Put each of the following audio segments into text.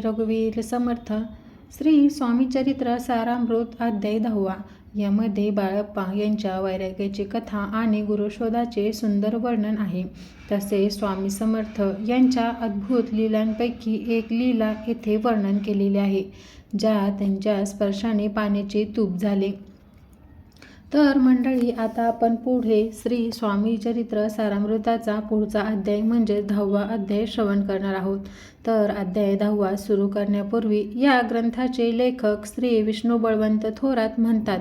रघुवीर समर्थ. श्री स्वामी चरित्र सारामृत अध्याय 10. यामध्ये बाळप्पा यांच्या वैराग्याची कथा आणि गुरुशोधाचे सुंदर वर्णन आहे. तसे स्वामी समर्थ यांच्या अद्भुत लीलांपैकी एक लीला येथे वर्णन केलेली आहे, ज्या त्यांच्या स्पर्शाने पाण्याचे तूप झाले. तर मंडळी, आता आपण पुढे श्री स्वामी चरित्र सारामृताचा पुढचा अध्याय म्हणजे 10वा अध्याय श्रवण करणार आहोत. तर अध्याय 10 सुरू करण्यापूर्वी या ग्रंथाचे लेखक श्री विष्णू बळवंत थोरात म्हणतात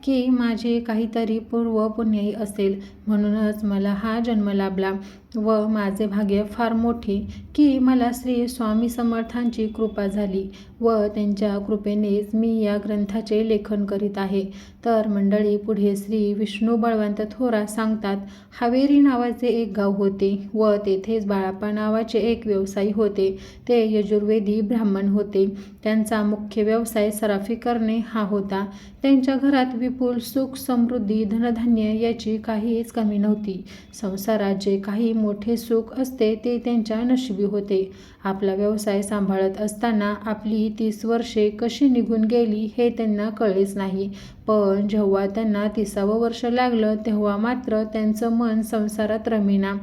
की माझे काहीतरी पूर्व पुण्यही असेल, म्हणूनच मला हा जन्म लाभला व माझे भाग्य फार मोठे की मला श्री स्वामी समर्थांची कृपा झाली व त्यांच्या कृपेनेच मी या ग्रंथाचे लेखन करीत आहे. तर मंडळी, पुढे श्री विष्णू बळवंत थोरात सांगतात, हावेरी नावाचे एक गाव होते व तेथेच बाळप्पा नावाचे एक व्यवसायी होते. ते यजुर्वेदी ब्राह्मण होते. त्यांचा मुख्य व्यवसाय सराफी करणे हा होता. त्यांच्या घरात विपुल सुख समृद्धी धनधान्य याची काहीच कमी नव्हती. संसारात जे काही मोठे सुख असते ते त्यांच्या नशिबी होते. आपला व्यवसाय सांभाळत असताना आपली 30 वर्षे कशी निघून गेली हे त्यांना कळलेच नाही. पण जेव्हा त्यांना 30वे वर्ष लागलं तेव्हा मात्र त्यांचं मन संसारात रमेना.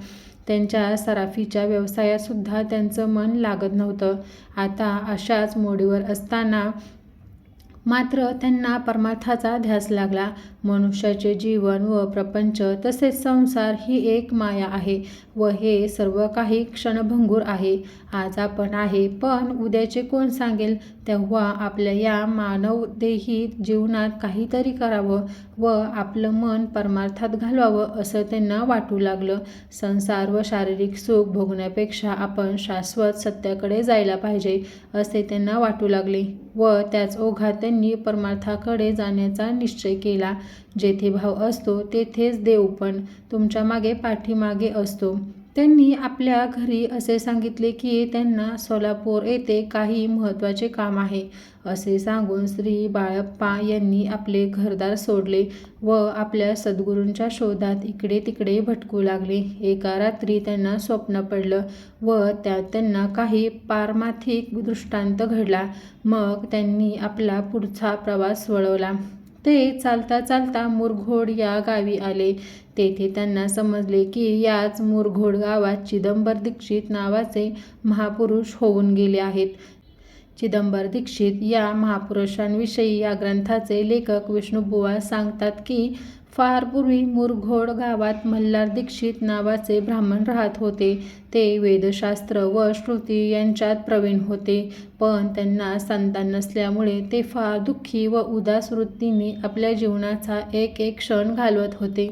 त्यांच्या सराफीच्या व्यवसायातसुद्धा त्यांचं मन लागत नव्हतं. आता अशाच मोडीवर असताना मात्र त्यांना परमार्थाचा ध्यास लागला. मनुष्याचे जीवन व प्रपंच तसेच संसार ही एक माया आहे व हे सर्व काही क्षणभंगूर आहे. आज आपण आहे, पण उद्याचे कोण सांगेल. तेव्हा आपल्या या मानवदेही जीवनात काहीतरी करावं व आपलं मन परमार्थात घालवावं असं त्यांना वाटू लागलं. संसार व शारीरिक सुख भोगण्यापेक्षा आपण शाश्वत सत्याकडे जायला पाहिजे असे त्यांना वाटू लागले व त्याच ओघात त्यांनी परमार्थाकडे जाण्याचा निश्चय केला. जेथे भाव असतो तेथेच देव पण तुमच्या मागे पाठीमागे असतो. त्यांनी आपल्या घरी असे सांगितले की त्यांना सोलापूर येथे काही महत्त्वाचे काम आहे. असे सांगून श्री बाळप्पा यांनी आपले घरदार सोडले व आपल्या सद्गुरूंच्या शोधात इकडे तिकडे भटकू लागले. एका रात्री त्यांना स्वप्न पडलं व त्यात त्यांना काही पारमार्थिक दृष्टांत घडला. मग त्यांनी आपला पुढचा प्रवास वळवला. ते चालता चालता मुरघोड या गावी आले. तेथे त्यांना समजले की याच मुरघोड गावात चिदंबर दीक्षित नावाचे महापुरुष होऊन गेले आहेत. चिदंबर दीक्षित या महापुरुषांविषयी या ग्रंथाचे लेखक विष्णुबुवा सांगतात की फार पूर्वी मुरघोड गावात मल्हार दीक्षित नावाचे ब्राह्मण राहत होते. ते वेदशास्त्र व श्रुती यांच्यात प्रवीण होते, पण त्यांना संतान नसल्यामुळे ते फार दुःखी व उदास वृत्तीने आपल्या जीवनाचा एक एक क्षण घालवत होते.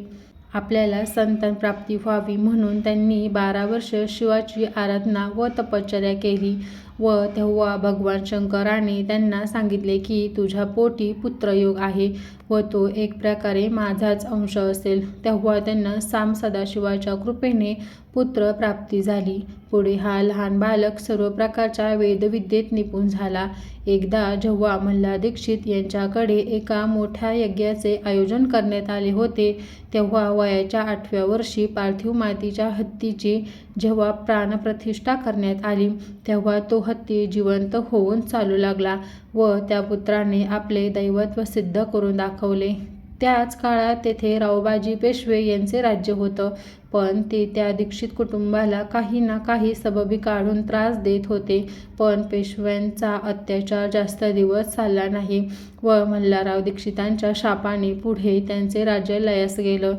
आपल्याला संतान प्राप्ती व्हावी म्हणून त्यांनी 12 वर्ष शिवाची आराधना व तपश्चर्या केली व तेव्हा भगवान शंकराने त्यांना सांगितले की तुझ्या पोटी पुत्रयोग आहे व तो एक प्रकारे माझाच अंश असेल. तेव्हा त्यांना साम सदाशिवाच्या कृपेने पुत्र प्राप्ती झाली. पुढे हा लहान बालक सर्व प्रकारच्या वेदविद्येत निपुण झाला. एकदा जेव्हा मल्हार दीक्षित यांच्याकडे एका मोठ्या यज्ञाचे आयोजन करण्यात आले होते, तेव्हा वयाच्या 8व्या वर्षी पार्थिव मातीच्या हत्तीची जेव्हा प्राणप्रतिष्ठा करण्यात आली, तेव्हा तो हत्ती जिवंत होऊन चालू लागला व त्या पुत्राने आपले दैवत्व सिद्ध करून दाखवले. त्याच काळात तेथे रावबाजी पेशवे यांचे राज्य होतं, पण ते त्या दीक्षित कुटुंबाला काही ना काही सबबी काढून त्रास देत होते. पण पेशव्यांचा अत्याचार जास्त दिवस चालला नाही व मल्हारराव दीक्षितांच्या शापाने पुढे त्यांचे राज्य लयास गेलं.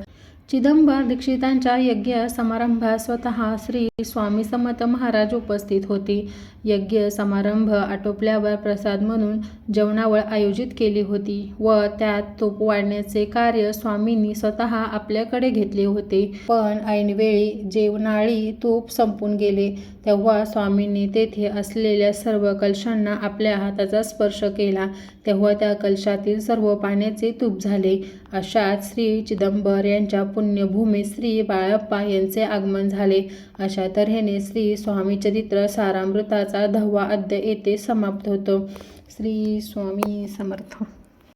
चिदंबर दीक्षितांच्या यज्ञ समारंभात स्वतः श्री स्वामी समर्थ महाराज उपस्थित होते. यज्ञ समारंभ आटोपल्यावर प्रसाद म्हणून जेवणावळ आयोजित केली होती व त्यात तूप वाढण्याचे कार्य स्वामींनी स्वतः आपल्याकडे घेतले होते. पण ऐनवेळी जेवणाळी तूप संपून गेले. तेव्हा स्वामींनी तेथे असलेल्या सर्व कलशांना आपल्या हाताचा स्पर्श केला. तेव्हा त्या कलशातील सर्व पाण्याचे तूप झाले. अशात श्री चिदंबर यांच्या पुण्यभूमीत श्री बाळप्पा यांचे आगमन झाले. अशा तऱ्हेने श्री स्वामी चरित्र सारामृताचा 10वा अध्याय येथे समाप्त होतो. श्री स्वामी समर्थ.